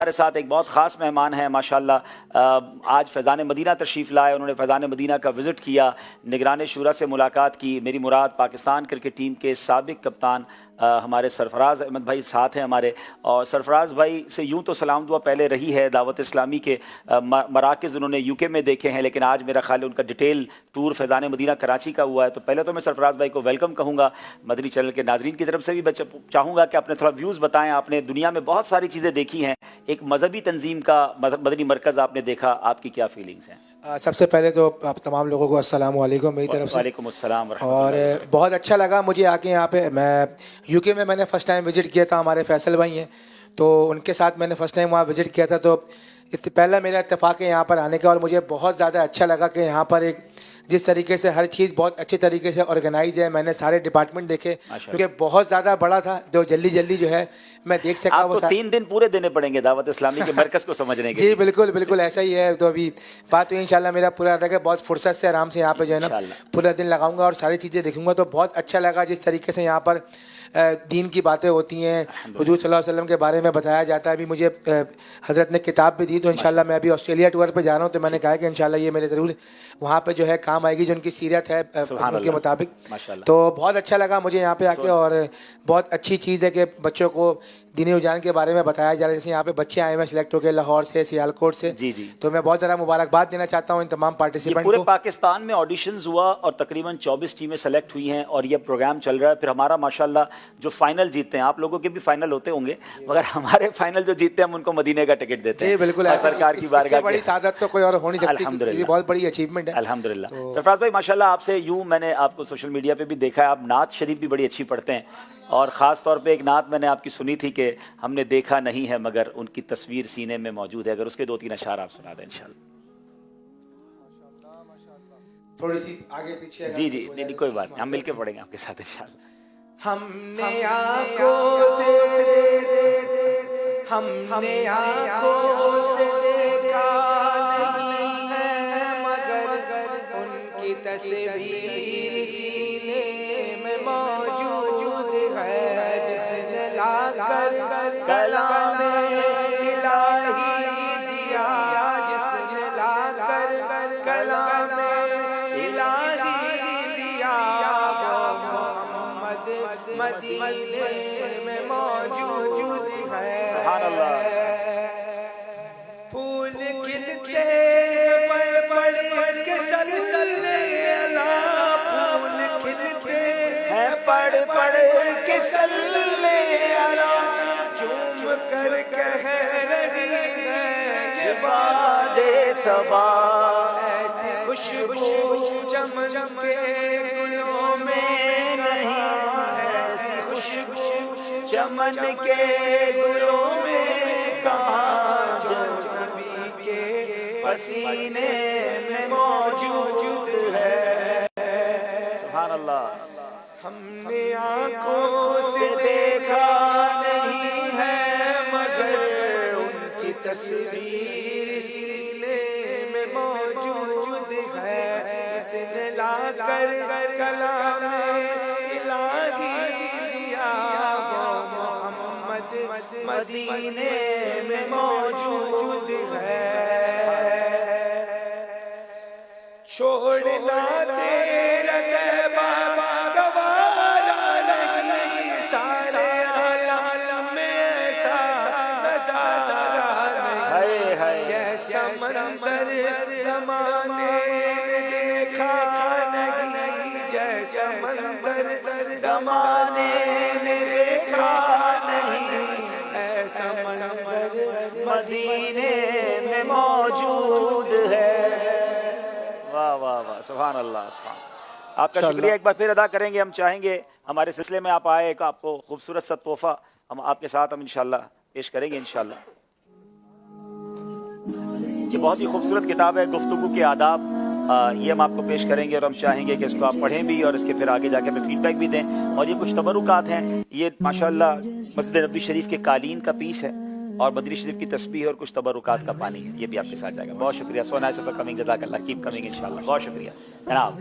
ہمارے ساتھ ایک بہت خاص مہمان ہیں ماشاءاللہ، آج فیضان مدینہ تشریف لائے. انہوں نے فیضان مدینہ کا وزٹ کیا، نگران شورا سے ملاقات کی. میری مراد پاکستان کرکٹ ٹیم کے سابق کپتان ہمارے سرفراز احمد بھائی ساتھ ہیں ہمارے. اور سرفراز بھائی سے یوں تو سلام دعا پہلے رہی ہے، دعوت اسلامی کے مراکز انہوں نے یو کے میں دیکھے ہیں، لیکن آج میرا خیال ہے ان کا ڈیٹیل ٹور فیضان مدینہ کراچی کا ہوا ہے. تو پہلے تو میں سرفراز بھائی کو ویلکم کہوں گا. مدنی چینل کے ناظرین کی طرف سے بھی چاہوں گا کہ اپنے تھوڑا ویوز بتائیں. آپ نے دنیا میں بہت ساری چیزیں دیکھی ہیں، ایک مذہبی تنظیم کا مدنی مرکز آپ نے دیکھا، آپ کی کیا فیلنگز ہیں؟ سب سے پہلے تو آپ تمام لوگوں کو السلام علیکم میری طرف سے. وعلیکم السلام ورحمۃ اور اللہ. بہت اچھا لگا مجھے آ کے یہاں پہ. میں یو کے میں نے فرسٹ ٹائم وزٹ کیا تھا، ہمارے فیصل بھائی ہیں تو ان کے ساتھ میں نے فرسٹ ٹائم وہاں وزٹ کیا تھا. تو پہلا میرا اتفاق ہے یہاں پر آنے کا، اور مجھے بہت زیادہ اچھا لگا کہ یہاں پر ایک جس طریقے سے ہر چیز بہت اچھے طریقے سے آرگنائز ہے. میں نے سارے ڈپارٹمنٹ دیکھے کیونکہ بہت زیادہ بڑا تھا، جو جلدی جو ہے میں دیکھ سکا. آپ کو 3 دن پورے دینے پڑیں گے دعوت اسلامی کے مرکز کو سمجھنے کے. جی بالکل ایسا ہی ہے. تو ابھی بات ہوئی انشاءاللہ میرا پورا رہتا ہے کہ بہت فرصت سے آرام سے یہاں پہ جو ہے نا پورا دن لگاؤں گا اور ساری چیزیں دیکھوں گا. تو بہت اچھا لگا جس طریقے سے یہاں پر دین کی باتیں ہوتی ہیں، حضور صلی اللہ علیہ وسلم کے بارے میں بتایا جاتا ہے. ابھی مجھے حضرت نے کتاب بھی دی، تو انشاءاللہ میں ابھی آسٹریلیا ٹور پہ جا رہا ہوں، تو میں نے کہا کہ انشاءاللہ یہ میرے ضرور وہاں پہ جو ہے کام آئے گی، جو ان کی سیرت ہے ان کے مطابق. تو بہت اچھا لگا مجھے یہاں پہ آ کے، اور بہت اچھی چیز ہے کہ بچوں کو دینی رجحان کے بارے میں بتایا جا رہا ہے. جیسے یہاں پہ بچے آئے ہوئے سلیکٹ ہو کے لاہور سے، سیالکوٹ سے. تو میں بہت زیادہ مبارکباد دینا چاہتا ہوں ان تمام پارٹیسپینٹ کو. پورے پاکستان میں آڈیشنز ہوا اور تقریباً 24 ٹیمیں سلیکٹ ہوئی ہیں اور یہ پروگرام چل رہا ہے. پھر ہمارا ماشاءاللہ جو فائنل جیتتے ہیں، آپ لوگوں کے بھی فائنل ہوتے ہوں گے، مگر ہمارے فائنل جو جیتتے ہیں ہم ان کو مدینے کا ٹکٹ دیتے ہیں. جی بالکل، سرکار کی بارگاہ سے بڑی سعادت تو کوئی اور ہو نہیں سکتی. یہ بہت بڑی اچیومنٹ ہے الحمدللہ. سرفراز بھائی ماشاءاللہ آپ سے یوں میں نے آپ کو سوشل میڈیا پہ بھی دیکھا ہے، آپ نعت شریف بھی بڑی اچھی پڑھتے ہیں، اور خاص طور پہ ایک نعت میں نے آپ کی سنی تھی کہ ہم نے دیکھا نہیں ہے مگر ان کی تصویر سینے میں موجود ہے. اگر اس کے 2-3 اشعار آپ سنا دیں انشاءاللہ. تھوڑی سی آگے پیچھے. جی نہیں کوئی بات نہیں، ہم مل کے پڑھیں گے آپ کے ساتھ انشاءاللہ. ہم نے آنکھوں سے دیکھا نہیں ہے مگر ان کی تصویر سینے میں موجود ہے. جس نے لا کر کلام الہی دیا، جس نے لا کر کلام الہی دیا، مدینے میں موجود ہے. سبحان اللہ. پھول کھلتے پڑھ کے صلی اللہ، پھول کھلتے ہیں پڑھ کے صلی اللہ، چوم کر کہہ رہی ہے یہ باد صبا، ایسی خوشبو چمن کے گلوں میں نہیں، ایسی خوشبو چمن کے گلوں میں کہاں، جو نبی کے پسینے میں موجود ہے. سبحان اللہ. ہم نے آنکھوں سے دیکھا نہیں ہے مگر ان کی تصویر سینے میں موجود ہے. اس نے لا کر کلام الہی دیا، وہ محمد مدینے میں موجود ہے. چھوڑنا تیرا بابا گوارا نہیں، سارے عالم میں ایسا نظارہ نہیں. جیسا منظر زمانے نے دیکھا نہیں، جیسا منظر زمانے نے دیکھا نہیں، ایسا منظر مدینے میں موجود ہے. واہ واہ واہ، سبحان اللہ. سبحان آپ کا شکریہ ایک بار پھر ادا کریں گے. ہم چاہیں گے ہمارے سلسلے میں آپ آئے، ایک آپ کو خوبصورت سا تحفہ ہم آپ کے ساتھ ہم انشاءاللہ پیش کریں گے انشاءاللہ. یہ بہت ہی خوبصورت کتاب ہے، گفتگو کے آداب. یہ ہم آپ کو پیش کریں گے اور ہم چاہیں گے کہ اس کو آپ پڑھیں بھی اور اس کے پھر آگے جا کے ہمیں فیڈ بیک بھی دیں. اور یہ کچھ تبرکات ہیں. یہ ماشاءاللہ مسجد نبوی شریف کے قالین کا پیس ہے اور بدری شریف کی تسبیح اور کچھ تبرکات کا پانی ہے. یہ بھی آپ کے ساتھ جائے گا. بہت شکریہ. So nice for coming. جزاک اللہ. کیپ کمنگ انشاءاللہ. بہت شکریہ جناب.